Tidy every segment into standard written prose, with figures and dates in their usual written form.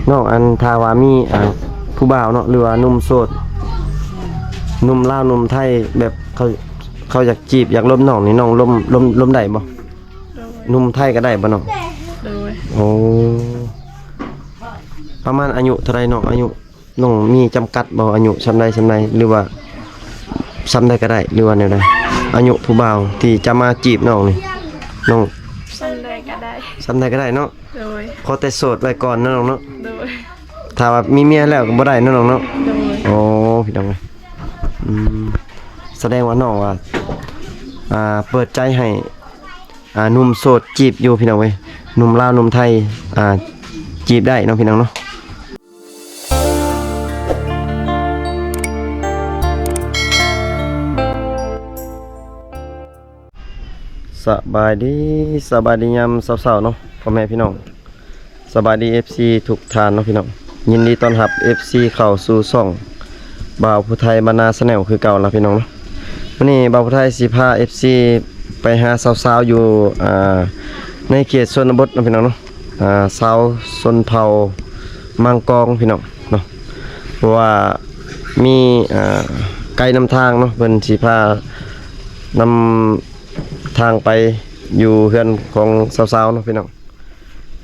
น้องอันทาว่ามีผู้บ่าวเนาะหรือว่าหนุ่มโสดหนุ่มลาวหนุ่มไทยแบบเขาอยากจีบอยากล้มน้องนี่น้องล้มได้บ่หนุ่มไทยก็ได้บ่น้องโดยโอ้ประมาณอายุเท่าไรน้องอายุน้องมีจำกัดบ่อายุซำใดหรือว่าซำใดก็ได้หรือว่าแนวใดอายุผู้บ่าวที่จะมาจีบน้องนี่น้องซำใดก็ได้ซำใดก็ได้เนาะโดยขอแต่โสดไว้ก่อนเนาะน้องเนาะโดยถ้าว่ามีเมียแล้วก็บ่ได้เนาะน้องเนาะโดยโอ้พี่น้องเอ้ยแสดงว่าน้องว่าเปิดใจให้หนุ่มโสดจีบอยู่พี่น้องเว้ยหนุ่มลาวหนุ่มไทยจีบได้เนาะพี่น้องเนาะสบายดียามเช้าๆเนาะพ่อแม่พี่น้องสบายดี FC ทุกท่านเนาะพี่น้องยินดีต้อนรับ FC เข้าสู่ช่องบ่าวผู้ไทยบรรณาแนลคือเก่าแล้วพี่น้องเนาะวันนี้บ่าวผู้ไทยสิพา FC ไปหาสาวๆอยู่ในเขตชนบทนะพี่น้องเนาะสาวชนเผ่ามังกองพี่น้องเนาะเพราะว่ามีไกด์นำทางเนาะเพิ่นสิพานำทางไปอยู่เฮือนของสาวๆเนาะพี่น้อง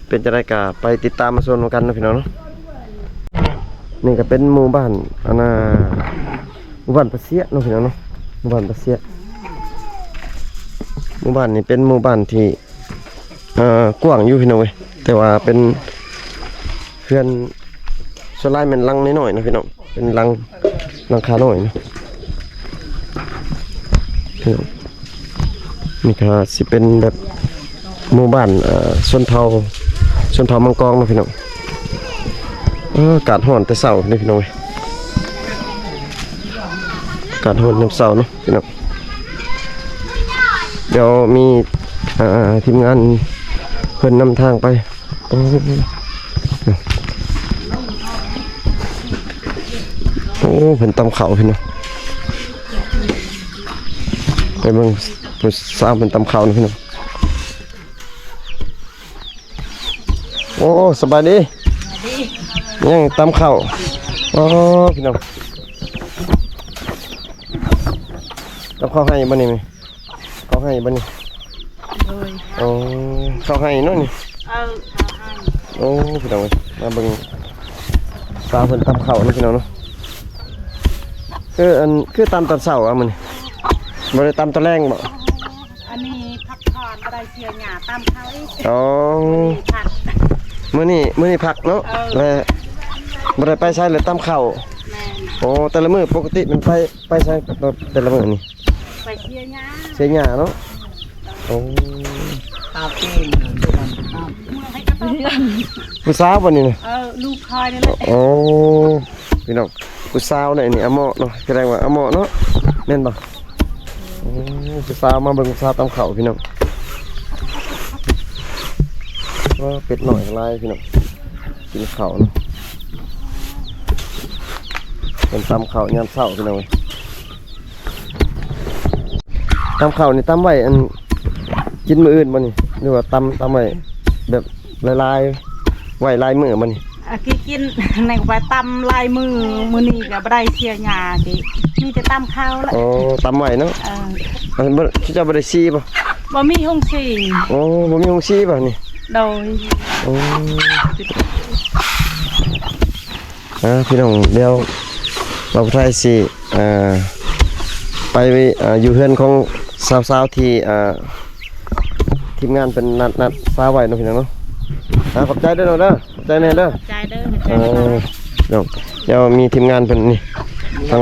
เป็นจะได้กะไปติดตามมาชมกันเนาะพี่น้องเนาะนี่ก็เป็นหมู่บ้านหมู่บ้านปะเสียเนาะพี่น้องเนาะหมู่บ้านปะเสียหมู่บ้านนี้เป็นหมู่บ้านที่กว้างอยู่พี่น้องเว้ยแต่ว่าเป็นเพื่อนส่วนหลายเป็นหลังน้อยๆนะพี่น้องเป็นหลังคาน้อยนะพี่น้องนี่ก็สิเป็นแบบหมู่บ้านชนเผ่ามังกรนะพี่น้องอากาศร้อนแต่เช้านี่พี่น้องเว้ยอากาศร้อนยามเช้าเนาะพี่น้องเดี๋ยวมีทีมงานเพิ่นนำทางไปโอ้เพิ่นตำข้าวพี่น้องไปเบิ่งผู้สาวเพิ่นตำข้าวนะพี่น้องโอ้สบายดียังตำข้าวอ๋อพี่น้องตำข้าวให้บ่นี่มั้ยข้าวให้บ่นี่โอ้ข้าวให้เนาะนี่โอ้พี่น้องมาเบิ่งสาวเพิ่นตำข้าวนะพี่น้องเนาะคือตำตอนเช้ามื้อนี้บ่ได้ตำตอนแลงบ่อันนี้พักผ่อนบ่ได้เสียหญ้าตามเขาอีกอ๋อผักมื้อนี้พักเนาะแล้วบ่ได้ไปใช้เลยตำข้าวแม่นโอ้แต่ละมื้อปกติมันไปใช้แต่ละมื้อนี่ไปเสียหญ้าเนาะโอ้ตาปีนให้กระต้มผู้สาวบ่นี่น่ะลูกคอยนี่แหละโอ้พี่น้องผู้สาวเนี่ยนี่อะเหมาะเนาะแสดงว่าอะเหมาะเนาะแม่นบ่ผู้สาวมาเบิ่งผู้สาวตำข้าวพี่น้องว่าเป็ดหน่อยลายพี่น้องกินข้าวเนาะเป็นตำข้าวยามเช้าพี่น้องตำข้าวนี่ตำไว้อันกินมื้ออื่นบ่นี่หรือว่าตำไว้แบบลายๆไว้ลายมื้อบ่นี่กินในไปตำลายมือนี้ก็บ่ได้เสียหญ้าดิมีแต่ตำข้าวแล้วโอ้ตำไว้เนาะบ่เจ้าบ่ได้ซีบ่บ่มีห้องสีโอ้บ่มีห้องซีบ่นี่โดยโอ้พี่น้องเดี๋ยวเราไทยสิไปอยู่เฮือนของสาวๆที่ทีมงานเป็นนัดสาวไว้เนาะพี่น้องเนาะขอบใจเด้อเด้อขอบใจแม่เด้อขอบใจเด้อเดี๋ยวมีทีมงานเป็นนี่ทาง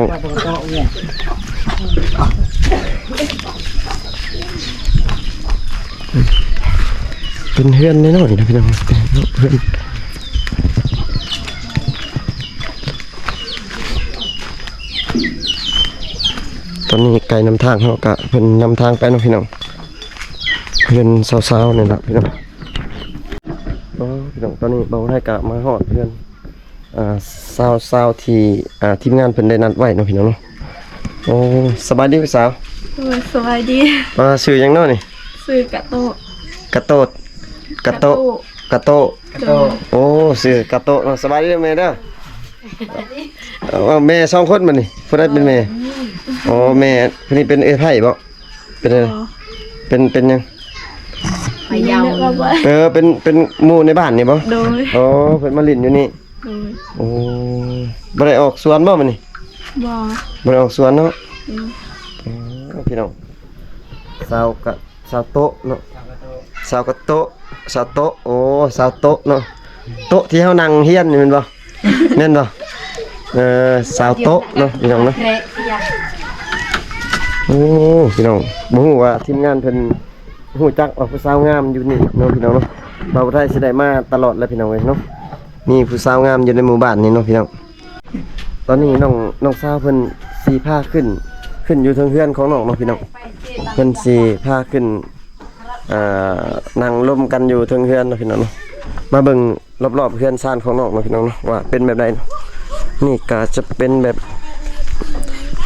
เป็นเฮือนน้อยๆนะพี่น้องเฮือนตอนนี้ไกลนำทางเขากะเป็นนำทางไปนะพี่น้องเพื่อนสาวๆนี่แหละพี่น้องพี่น้องตอนนี้เบาให้กะมาฮอดเพื่อนสาวที่ทีมงานเพิ่นได้นัดไว้นะพี่น้องเนาะโอ้สบายดีพี่สาวสบายดีชื่อยังเนาะนี่ชื่อกะโตกะโต กะโตะ โต โอ้ชื่อกะโตะเนาะสบายดีแม่เด้อแม่สองคนบัดนี้ผู้ใดเป็นแม่อ๋อแม่คนนี้เป็นเอ้ยไผบ่เป็นอะไรเป็นหยัง ไปยาว เป็นหมู่ในบ้านนี่บ่ โดย อ๋อเพิ่นมาเลินอยู่นี่ โดย โอ้บ่ได้ออกสวนบ่มื้อนี้ บ่ บ่ได้ออกสวนเนาะพี่น้องสาวโต๊ะเนาะสาวกะโต๊ะสาวโต๊ะโอ้สาวโต๊ะเนาะโต๊ะที่เฮานั่งเฮียนนี่แม่นบ่แม่นบ่สาวโต๊ะเนาะพี่น้องเนาะโอ้พี่น้องบ่ฮู้ว่าทีมงานเพิ่นฮู้จักว่าผู้สาวงามอยู่นี่เนาะพี่น้องเนาะบ่าวไทยสิได้มาตลอดแล้วพี่น้องเอ้ยเนาะมีผู้สาวงามอยู่ในหมู่บ้านนี่เนาะพี่น้องตอนนี้น้องสาวเพิ่นสีผ้าขึ้นอยู่เทิงเฮือนของน้องเนาะพี่น้องเพิ่นสีผ้าขึ้นนั่งร่วมกันอยู่เทิงเฮือนเนาะพี่น้องเนาะมาเบิ่งรอบๆเฮือนซ่านของน้องเนาะพี่น้องเนาะว่าเป็นแบบใดเนาะนี่ก็จะเป็นแบบ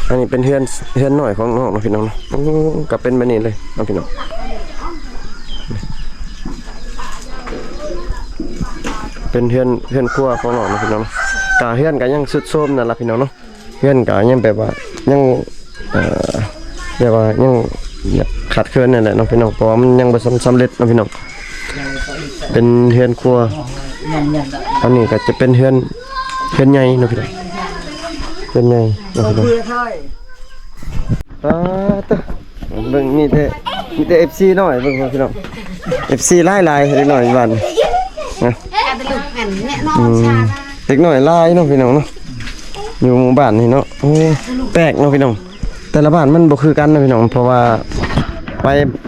อันนี้เป็นเฮือนหน่อยของน้องเนาะพี่น้องเนาะก็เป็นแบบนี้เลยเนาะพี่น้องเป็นเฮือนครัวของน้องเนาะพี่น้องเนาะกะเฮือนก็ยังสุดโทรมนั่นล่ะพี่น้องเนาะเฮือนก็ยังแบบว่ายังเรียกว่ายังขาดเคินนั่นแหละเนาะพี่น้องเพราะว่ามันยังบ่สำเร็จเนาะพี่น้องเป็นเฮือนครัวอันนี้ก็จะเป็นเฮือนใหญ่เนาะพี่น้องเฮือนใหญ่เนาะพี่น้อง เพื่อไทย ตาตะเบิ่งมีแต่ FC น้อยเบิ่งพี่น้อง FC หลายๆเล็กน้อยบ้านนะเด็กน้อยหลายเนาะพี่น้องเนาะอยู่หมู่บ้านนี่เนาะโอ้แปลกเนาะพี่น้องแต่ละบ้านมันบ่คือกันเนาะพี่น้องเพราะว่าไป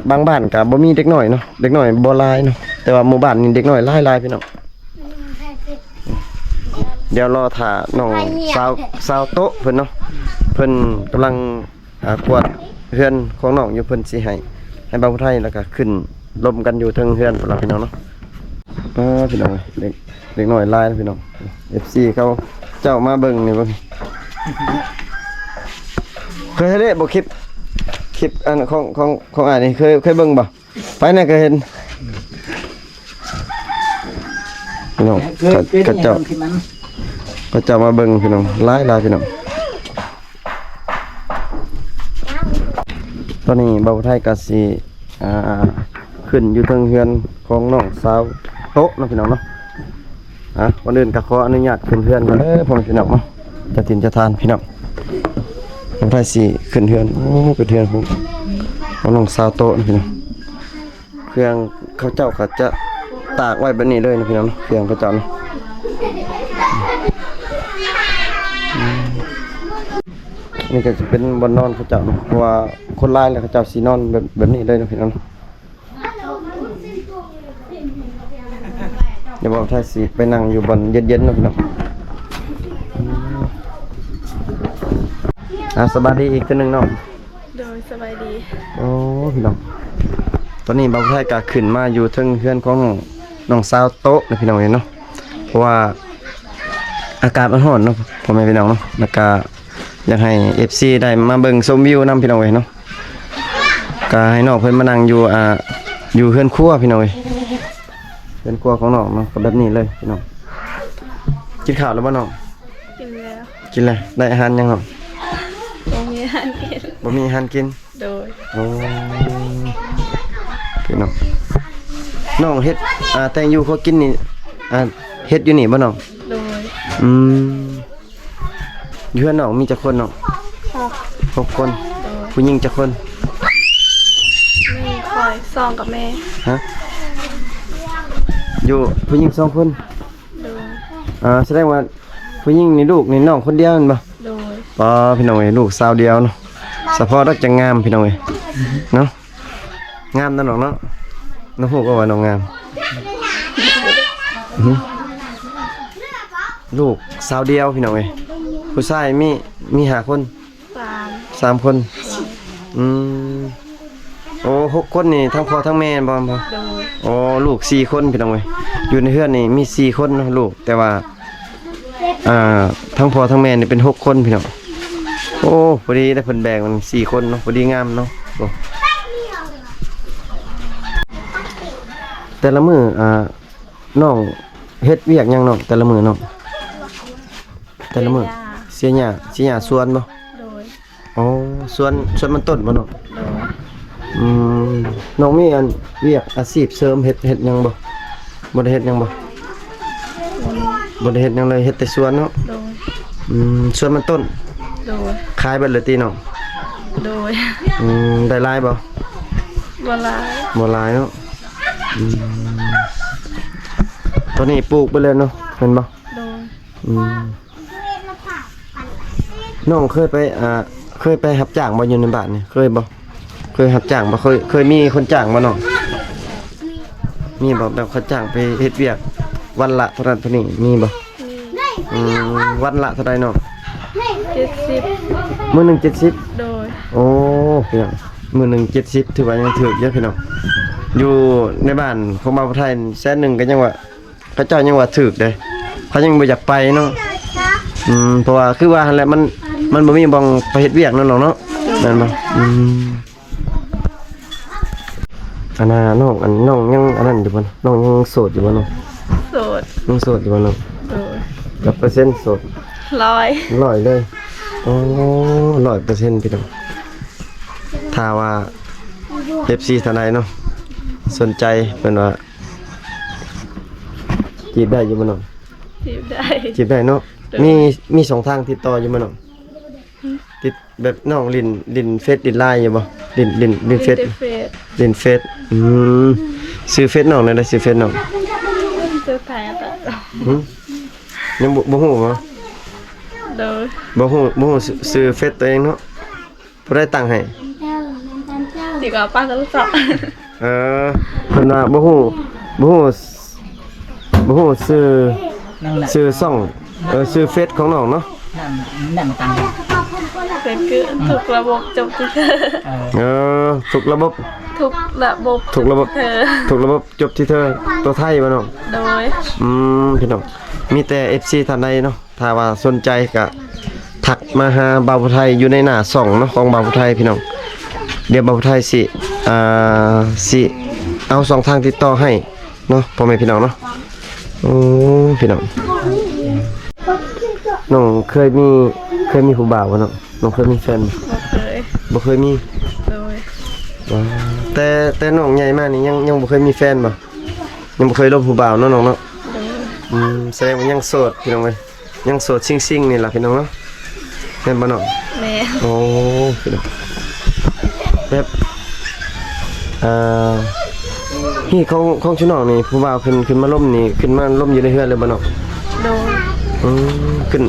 บางบ้านก็บ่มีเด็กน้อยเนาะเด็กน้อยบ่หลายเนาะแต่ว่าหมู่บ้านนี่เด็กน้อยหลายๆพี่น้องเดี๋ยวรอถ่าน้องสาวโต๊ะเพิ่นเนาะเพิ่นกำลังกวาดเฮือนของน้องอยู่เพิ่นสิให้บ่าวไทยแล้วก็ขึ้นลมกันอยู่เทิงเฮือนพุ่นล่ะพี่น้องเนาะพี่น้องเด็กน้อยหลายนะพี่น้อง FC เขาเจ้ามาเบิ่งนี่เบิ่งเคยได้บ่คลิปอันของอ้ายนี่เคยเบิ่งบ่ไปไหนก็เห็นพี่น้องก็เจ้ามาเบิ่งพี่น้องหลายพี่น้องตอนนี้บ่าวไทยก็สิขึ้นอยู่เทิงเฮือนของน้องสาวโต๊ะเนาะพี่น้องเนาะวันอื่นก็ขออนุญาตขึ้นเฮือนก่อนพ่อแม่พี่น้องเนาะจะกินจะทานพี่น้องบ่าวไทยสิขึ้นเฮือนโอ้เป็นเฮือนของน้องสาวโต๊ะนะพี่น้องเครื่องเขาเจ้าก็จะตากไว้แบบนี้เลยนะพี่น้องเนาะเครื่องเขาเจ้าเนาะนี่ก็จะเป็นบนนอนเขาเจ้าเนาะเพราะว่าคนร้ายแล้วเขาเจ้าสีนอนแบบนี้เลยนะพี่น้องเดี๋ยวบอกถ้าสีไปนั่งอยู่บนเย็นๆนะพี่น้องสบายดีอีกตัวหนึ่งเนาะ โดยสบายดี โอ้พี่น้องตอนนี้บ่าวไทยก็ขึ้นมาอยู่เทิงเฮือนของน้องสาวโต๊ะนะพี่น้องเนาะเพราะว่าอากาศมันร้อนเนาะพ่อแม่พี่น้องเนาะแล้วก็อยากให้ FC ได้มาเบิ่งชมวิวนำพี่น้องเนาะก็ให้น้องเพิ่นมานั่งอยู่อยู่เฮือนครัวพี่น้องเฮือนครัวของน้องเนาะก็แบบนี้เลยพี่น้องกินข้าวแล้วบ่น้อง กินแล้ว กินแล้วได้อาหารยังน้อง บ่มีอาหารกิน บ่มีอาหารกิน โดย โอ้พี่น้องน้องเฮ็ดแต่งอยู่เขากินนี่เฮ็ดอยู่นี่บ่น้อง โดย อยู่เฮือนน้องมีจักคนน้อง6 คน ผู้หญิงจักคน มีคอยซองกับแม่ ฮะอยู่ผู้หญิง2 คน โดย แสดงว่าผู้หญิงนี่ลูกนี่น้องคนเดียวแม่นบ่ โดย พี่น้องเอ้ยลูกสาวเดียวเนาะเฉพาะดอกจังงามพี่น้องเอ้ยเนาะงามนั่นน้องเนาะน้องฮู้ก็ว่าน้องงามลูกสาวเดียวพี่น้องเอ้ยผู้ชายมี5 คน 3 คนโอ้6 คนนี่ทั้งพ่อทั้งแม่บ่ โดย โอ้ลูก4 คนพี่น้องเอ้ยอยู่ในเฮือนนี่มี4 คนเนาะลูกแต่ว่าทั้งพ่อทั้งแม่นี่เป็น6 คนพี่น้องโอ้พอดีได้เพิ่นแบ่งมัน4 คนเนาะพอดีงามเนาะโอ้แต่ละมื้อ น้องเฮ็ดเวียกหยังน้องแต่ละมื้อน้องแต่ละมื้อเสียหญ้าสวนบ่ โดย อ๋อสวนมันต้นบ่น้อง โดย อืมน้องมีอันเวียกอาชีพเสริมเฮ็ดหยังบ่บ่ได้เฮ็ดหยังบ่บ่ได้เฮ็ดหยังเลยเฮ็ดแต่สวนเนาะ โดย สวนมันต้น โดย ขายเบิดเลยติน้อง โดย ได้หลายบ่ บ่หลาย บ่หลายเนาะอืมตอนนี้ปลูกไปเลยเนาะแม่นบ่ โดย อืมน้องเคยไปรับจ้างบ่อยู่ในบ้านนี่เคยบ่เคยรับจ้างบ่เคยมีคนจ้างบ่น้องมีบ่แบบเขาจ้างไปเฮ็ดเวียกวันละเท่านั้นเท่านี้มีบ่วันละเท่าใดน้อง 70 มื้อหนึง70 โดย โอ้พี่น้องมื้อหนึง70ถือว่ายังถูกเยอะพี่น้องอยู่ในบ้านของบ่าวไทยแสนหนึงก็ยังว่าเขาเจ้ายังว่าถูกเด้เขายังบ่อยากไปเนาะเพราะว่าคือว่าหั่นแหละมันบ่มีบ่องไปเฮ็ดเวียกนั่นหรอกเนาะแม่นบ่อันน่ะน้องยังอันนั้นอยู่บ่น้องยังโสดอยู่บ่น้อง โสด ยังโสดอยู่บ่น้อง โดย กับเปอร์เซ็นต์โสด 100 100เลยอ๋อ100%พี่น้องถ้าว่า FC ท่านใดเนาะสนใจเพิ่นว่าจีบได้อยู่บ่น้อง จีบได้ จีบได้เนาะมีสองทางติดต่ออยู่บ่น้องติดแบบน้องลินเฟซลินไลน์อยู่บ่ลินเฟซ เฟซ ลินเฟซซื้อเฟซน้องได้ซื้อเฟซน้อง ซื้อไทยแต่ ยังบ่ฮู้บ่ โดย บ่ฮู้ซื้อเฟซตัวเองเนาะบ่ได้ตังค์ให้ ดีกว่าป้าจะรู้จัก เพิ่นว่าบ่ฮู้ซื้อช่องซื้อเฟซของน้องเนาะ นั่นตัง เป็นคือถูกระบบจบที่เธอ ถูกระบบ ทุกระบบ ถูกระบบ เธอ ถูกระบบจบที่เธอตัวไทยบ่น้อง โดย พี่น้องมีแต่ FC ท่านใดเนาะถ้าว่าสนใจก็ทักมาหาบ่าวผู้ไทยอยู่ในหน้าช่องเนาะของบ่าวผู้ไทยพี่น้องเดี๋ยวบ่าวผู้ไทยสิเอาสองทางติดต่อให้เนาะพ่อแม่พี่น้องเนาะพี่น้องน้องเคยมีผู้บ่าวบ่น้องน้องเคยมีแฟน บ่เคย บ่เคยมี โดย แต่น้องใหญ่มากนี่ยังบ่เคยมีแฟนบ่ยังบ่เคยลบผู้บ่าวเนาะน้องเนาะ โดย แสดงว่ายังโสดพี่น้องเว้ยยังโสดซิ่งๆนี่ล่ะพี่น้องเนาะแม่นบ่น้อง แม่ โอ้พี่น้องแบบพี่ของชุน้องนี่ผู้บ่าวขึ้นมาล่มนี่ขึ้นมาล่มอยู่ในเฮือนเลยบ่น้อง โดย ขึ้น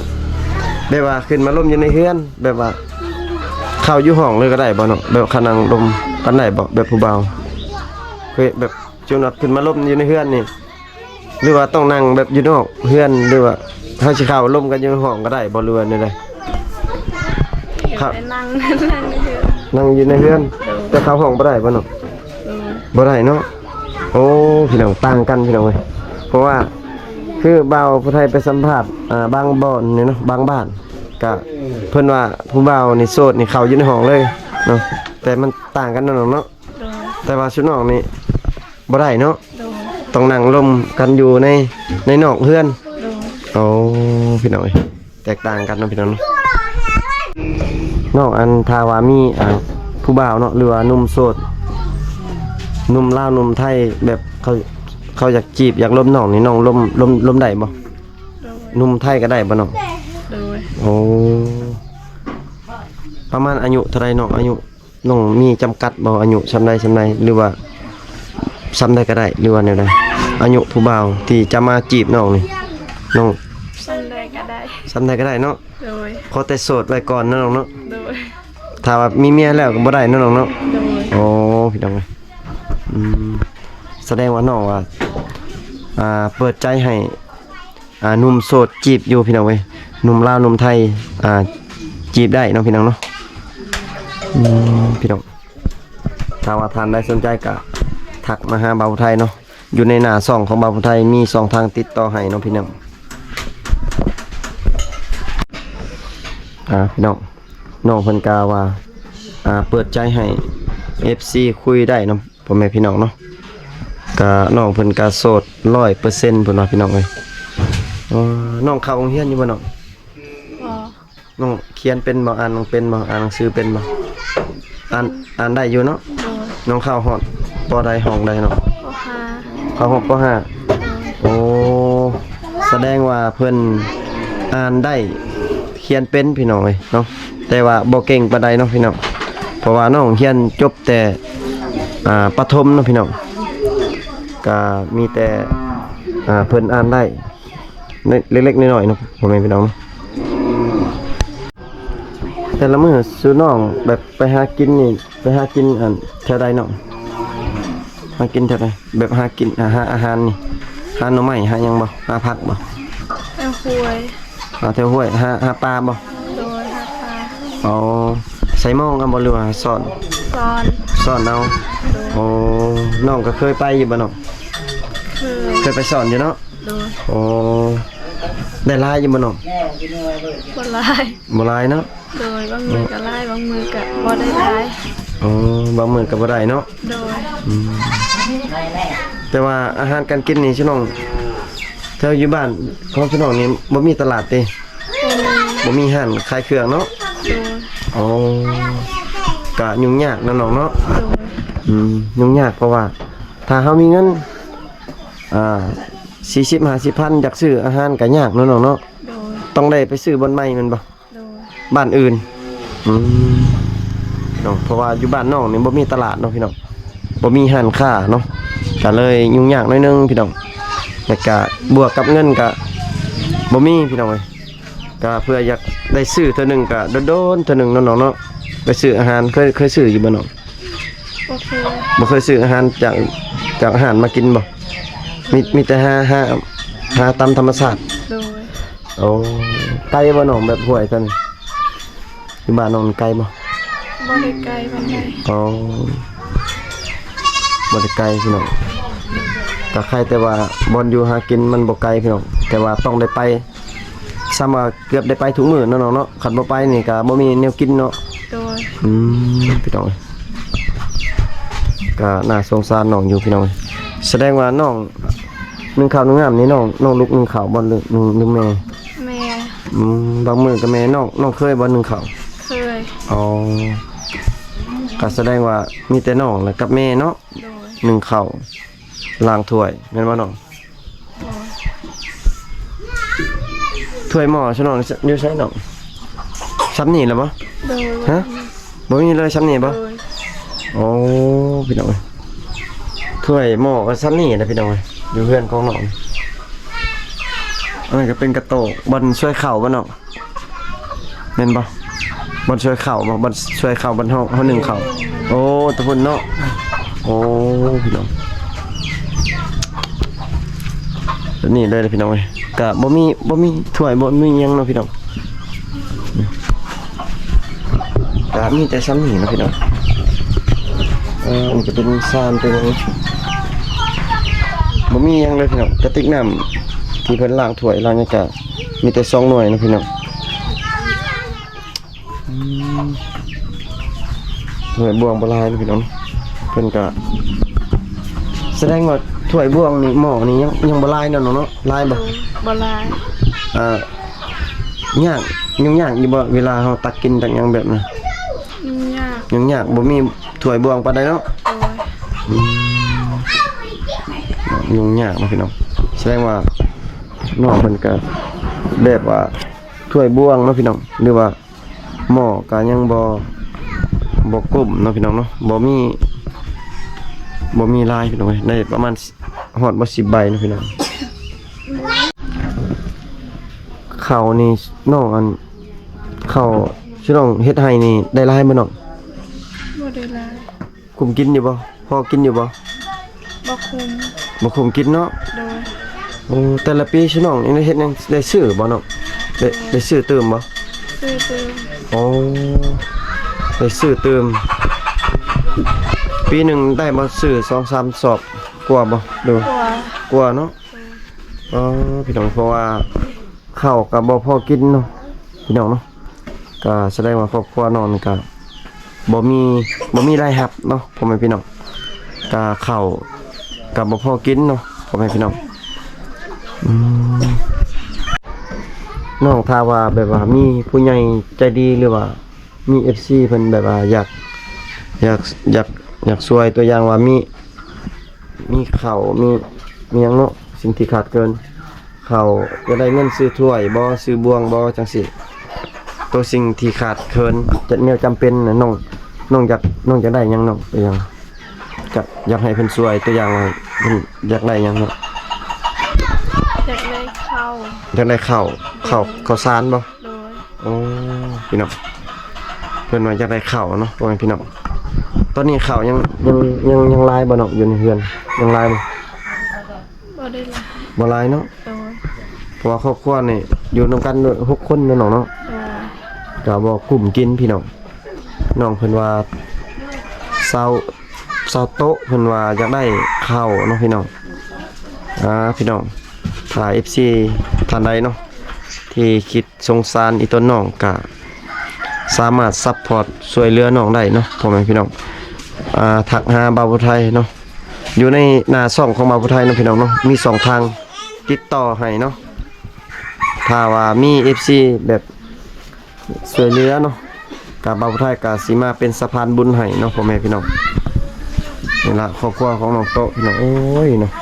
แบบว่าขึ้นมาล่มอยู่ในเฮือนแบบว่าเข้าอยู่ห้องเลยก็ได้บ่น้องแบบขานั่งลมกันได้บ่แบบผู้บ่าวเคยแบบชุน้องขึ้นมาล่มอยู่ในเฮือนนี่หรือว่าต้องนั่งแบบอยู่นอกเฮือนหรือว่าเฮาสิเข้าล่มกันอยู่ในห้องก็ได้บ่เรือนนี่ได้ ครับ นั่งนี่คือ นั่งอยู่ในเฮือนแต่เข้าห้องบ่ได้บ่น้อง โดย บ่ได้เนาะโอ้พี่น้องต่างกันพี่น้องเว้ยเพราะว่าคือบ่าวผู้ไทยไปสัมภาษณ์บางบ่อนนี่เนาะบางบ้านก็เพิ่นว่าผู้บ่าวนี่โสดนี่เข้าอยู่ในห้องเลยเนาะแต่มันต่างกันเนาะเนาะ โดย แต่ว่าชุดน้องนี่บ่ได้เนาะ โดย ต้องนั่งร่มกันอยู่ในนอกเฮือน โดย โอ้พี่น้องเอ้ยแตกต่างกันเนาะพี่น้องเนาะน้องอันทาว่ามีผู้บ่าวเนาะหรือว่าหนุ่มโสดหนุ่มลาวหนุ่มไทยแบบเขาอยากจีบอยากล้มน้องนี่น้องล้มได้บ่ โดย หนุ่มไทยก็ได้บ่น้อง โดย โอ้ประมาณอายุเท่าไรน้องอายุน้องมีจำกัดบ่อายุซำใดหรือว่าซำใดก็ได้หรือว่าแนวใดอายุผู้บ่าวที่จะมาจีบน้องนี่น้อง ซ้ำได้ก็ได้ ซำใดก็ได้เนาะ โดย ขอแต่โสดไว้ก่อนเนาะน้องเนาะ โดย ถ้าว่ามีเมียแล้วก็บ่ได้เนาะน้องเนาะ โดย โอ้พี่น้องเอ้ยแสดงว่าน้องว่าเปิดใจให้หนุ่มโสดจีบอยู่พี่น้องเว้ยหนุ่มลาวหนุ่มไทยจีบได้เนาะพี่น้องเนาะพี่น้องถ้าว่าท่านได้สนใจก็ทักมาหาบ่าวไทยเนาะอยู่ในหน้าช่องของบ่าวไทยมี2ทางติดต่อให้เนาะพี่น้องพี่น้องน้องเพิ่นกล่าวว่าเปิดใจให้ FC คุยได้เนาะพ่อแม่พี่น้องเนาะก็น้องเพิ่นก็โสด 100%พุ่นว่าพี่น้องเอ้ยน้องเข้าโรงเรียนอยู่บ่น้อง พอ น้องเขียนเป็นบ่อ่านเป็นบ่อ่านหนังสือเป็นบ่อ่านได้อยู่เนาะ โดย น้องเข้าฮอดปใดห้องใดเนาะ ก็หา เข้าฮอดปห้าโอ้แสดงว่าเพิ่นอ่านได้เขียนเป็นพี่น้องเอ้ยเนาะแต่ว่าบ่เก่งปานใดเนาะพี่น้องเพราะว่าน้องเรียนจบแต่ประถมเนาะพี่น้องก็มีแต่เพิ่นอ่านได้เล็กๆน้อยๆเนาะพ่อแม่พี่น้องเนาะแต่ละมื้อซื้อน้องแบบไปหากินนี่ไปหากินแถวใดเนาะหากินแถวใดแบบหากินหาอาหารนี่หาหน่อไม้หาหยังบ่หาผักบ่ แม่คุย แถวห้วยหาปลาบ่ โดยหาปลา เอาใส่หม้องเอาบ่หรือว่าสอน ซ้อน สอนเอาโอ้น้องก็เคยไปอยู่บ่น้อง คือ เคยไปสอนอยู่เนาะ โดย โอ้ได้หลายอยู่บ่น้อง บ่ลาย บ่หลายเนาะ โดยบางมือก็ลายบางมือก็บ่ได้ลาย อ๋อบางมื้อก็บ่ได้เนาะ โดย แต่ว่าอาหารการกินนี่ชิน้องแถวอยู่บ้านของชิน้องนี่บ่มีตลาดติบ่มีห้านขายเครื่องเนาะ โดย อ๋อก็ยุ่งยากเนาะน้องเนาะ โดย ยุ่งยากเพราะว่า ถ้าเฮามีเงิน40-50,000อยากซื้ออาหารก็ยากเนาะน้องเนาะ โดย ต้องได้ไปซื้อบ่อนใหม่แม่นบ่ โดย บ้านอื่นน้องเพราะว่าอยู่บ้านน้องนี่บ่มีตลาดเนาะพี่น้องบ่มีห้านค้าเนาะก็เลยยุ่งยากหน่อยนึงพี่น้องแล้วก็บวกกับเงินก็บ่มีพี่น้องเอ้ยก็เพื่ออยากได้ซื้อเทื่อหนึงก็โดนๆเทื่อหนึงเนาะน้องเนาะไปซื้ออาหารเคยซื้ออยู่บ่น้อง ก็คือ บ่เคยซื้ออาหารจากอาหารมากินบ่มีแต่หาตามธรรมชาติ โดย โอ้ไกลบ่น้องแบบห้วยซั่นอยู่บ้านน้องไกลบ่ บ่ได้ไกลปานใด อ๋อบ่ได้ไกลพี่น้องก็ใครแต่ว่าบอนอยู่หากินมันบ่ไกลพี่น้องแต่ว่าต้องได้ไปซ้ำว่าเกือบได้ไปทุกมื้อเนาะน้องเนาะคันบ่ไปนี่ก็บ่มีแนวกินเนาะ โดย พี่น้องก็น่าสงสารน้องอยู่พี่น้องแสดงว่าน้องนึ่งข้าวนึ่งน้ำนี่น้องลุกนึ่งข้าวบ่หรือนึ่งแม่ แม่ บางมื้อก็แม่น้องเคยบ่นึ่งข้าว เคย อ๋อก็แสดงว่ามีแต่น้องและกับแม่เนาะ โดย นึ่งข้าวล้างถ้วยแม่นบ่น้อง โดย ถ้วยหม้อซะน้องอยู่ไสน้องซ้ำนี่ล่ะบ่ โดย ฮะบ่มีเลยซ้ำนี่บ่ โดย โอ้พี่น้องเอ้ยถ้วยหม้อก็ซ้ำนี่แหละพี่น้องเอ้ยอยู่เพื่อนของน้องอันนี้ก็เป็นกระโตกบ่อนช่วยข้าวบ่น้องแม่นบ่บ่อนช่วยข้าวบ่บ่อนช่วยข้าวบ่อนเฮานึ่งข้าวโอ้ตะพุ่นเนาะโอ้พี่น้องแบบนี้เลยพี่น้องเอ้ยก็บ่มีถ้วยบ่มีหยังเนาะพี่น้องก็มีแต่ซ้ำนี่เนาะพี่น้องอันนี้ก็เป็นซานเป็นอย่างนี้บ่มีหยังเลยพี่น้องกระติกน้ำที่เพิ่นล้างถ้วยล้างหยังก็มีแต่2หน่วยเนาะพี่น้องถ้วยบวงบ่หลายเนาะพี่น้องเพิ่นก็แสดงว่าถ้วยบวงนี่หม้อนี่ยังบ่หลายเนาะน้องเนาะหลายบ่ บ่ลาย ยากยุ่งยากอยู่บ่เวลาเฮาตักกินตักหยังแบบนั้น ยาก ยุ่งยากบ่มีถ้วยบวงปานใดเนาะ โดย ยุ่งยากเนาะพี่น้องแสดงว่าน้องเพิ่นก็แบบว่าถ้วยบวงเนาะพี่น้องหรือว่าหม้อก็ยังบ่กลุ่มเนาะพี่น้องเนาะบ่มีลายพี่น้องเอ้ยได้ประมาณฮอดบ่10ใบเนาะพี่น้องข้าวนี่น้องข้าวชื่อน้องเฮ็ดให้นี่ได้หลายบ่น้อง บ่ได้ลาย คุมกินอยู่บ่พอกินอยู่บ่ บ่คุม บ่คุมกินเนาะ โดย โอ้แต่ละปีชื่อน้องยังได้เฮ็ดหยังได้ซื้อบ่น้องได้ซื้อเติมบ่ ซื้อเติม โอ้ได้ซื้อเติมปีหนึงได้บ่ซื้อ 2-3 สอบกว่าบ่ดู กว่า เนาะอ๋อพี่น้องเพราะว่าข้าวก็บ่พอกินเนาะพี่น้องเนาะก็แสดงว่าครอบครัวนอนก็บ่มีรายรับเนาะพ่อแม่พี่น้องก็ข้าวก็บ่พอกินเนาะพ่อแม่พี่น้อง อืมน้องถ้าว่าแบบว่ามีผู้ใหญ่ใจดีหรือว่ามี FC เพิ่นแบบว่าอยากอยากอยากช่วยตัวอย่างว่ามีข้าวมีหยังเนาะสิ่งที่ขาดเกินข้าวจะได้เงินซื้อถ้วยบ่ซื้อบวงบ่จังซี่ตัวสิ่งที่ขาดเกินจะแนวจำเป็นน่ะน้องอยากได้หยังน้องตัวอย่างก็อยากให้เพิ่นช่วยตัวอย่างว่าเพิ่นอยากได้หยังเนาะ จะเลยเข้า อยากได้ข้าวสารบ่ โดย โอ้พี่น้องเพิ่นว่าอยากได้ข้าวเนาะพ่อแม่พี่น้องตอนนี้ข้าวยังลายบ่เนาะอยู่ในเรือนยังลายบ่ บ่ได้ละ บ่ลายเนาะ โดย เพราะว่าครอบครัวนี่อยู่นำกัน6คนเนาะน้องเนาะ โดย ก็บ่กลุ่มกินพี่น้องน้องเพิ่นว่าเซาโต๊ะเพิ่นว่าอยากได้ข้าวเนาะพี่น้องพี่น้องถ้า FC ท่านใดเนาะที่คิดสงสารอีต้นน้องก็สามารถซัพพอร์ตช่วยเหลือน้องได้เนาะพ่อแม่พี่น้องทักหาบ่าวผู้ไทยเนาะอยู่ในหน้าช่องของบ่าวผู้ไทยเนาะพี่น้องเนาะมี2ทางติดต่อให้เนาะถ้าว่ามี FC แบบช่วยเหลือเนาะกับบ่าวผู้ไทยก็สิมาเป็นสะพานบุญให้เนาะพ่อแม่พี่น้องนี่ล่ะครอบครัวของน้องโตพี่น้องโอ้ยเนาะ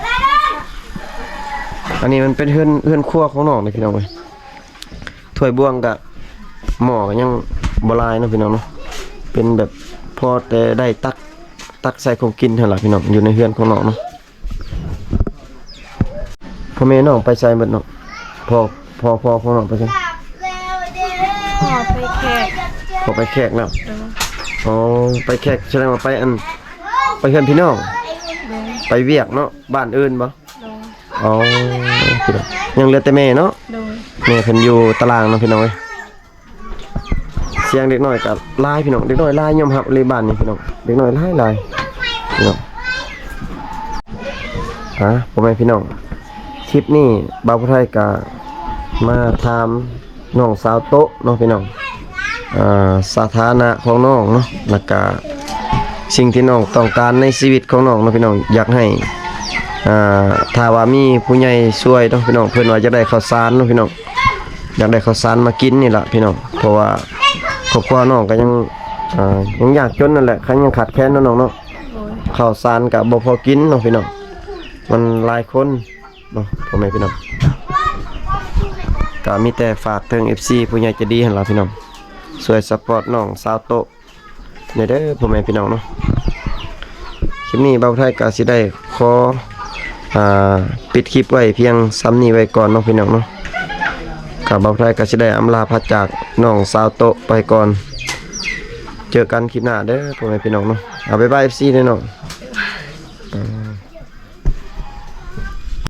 อันนี้มันเป็นเฮือนครัวของน้องเลยพี่น้องเอ้ยถ้วยบวงก็หม้อก็ยังบ่ลายเนาะพี่น้องเนาะเป็นแบบพอแต่ได้ตักใส่ของกินเท่านั้นล่ะพี่น้องอยู่ในเฮือนของน้องเนาะพ่อแม่น้องไปใส่หมดเนาะพ่อของน้องไปใส่ พ่อไปแขก พอไปแขกแล้ว โดย อ๋อไปแขกแสดงว่าไปเฮือนพี่น้อง โดย ไปเวียกเนาะบ้านอื่นบ่ โดย อ๋อพี่น้องยังเหลือแต่แม่เนาะ โดย แม่เพิ่นอยู่ตารางเนาะพี่น้องเอ้ยเสียงเด็กน้อยก็หลายพี่น้องเด็กน้อยหลายยอมรับเลยบ้านนี้พี่น้องเด็กน้อยหลายพี่น้องพ่อแม่พี่น้องคลิปนี้บ่าวผู้ไทยก็มาถามน้องสาวโตะเนาะพี่น้องสถานะของน้องเนาะแล้วก็สิ่งที่น้องต้องการในชีวิตของน้องเนาะพี่น้องอยากให้ถ้าว่ามีผู้ใหญ่ช่วยเนาะพี่น้องเพิ่นว่าจะได้ข้าวสารเนาะพี่น้องอยากได้ข้าวสารมากินนี่ล่ะพี่น้องเพราะว่าครอบครัวน้องก็ยังยากจนนั่นแหละคันยังขาดแคลนเนาะน้องเนาะ โดย ข้าวสารก็บ่พอกินเนาะพี่น้องมันหลายคนเนาะพ่อแม่พี่น้องก็มีแต่ฝากถึง FC ผู้ใหญ่ใจะดีหั่นล่ะพี่น้องช่วยซัพพอร์ตน้องสาวโตะนี่เด้อพ่อแม่พี่น้องเนาะคลิปนี้บ่าวไทยก็สิได้ขอปิดคลิปไว้เพียงซ้ำนี้ไว้ก่อนเนาะพี่น้องเนาะกับบ่าวไทยก็สิได้อำลาพระจากน้องสาวโตะไปก่อนเจอกันคลิปหน้าเด้อพ่อแม่พี่น้องเนาะเอาบ๊ายบาย FC เด้อน้อง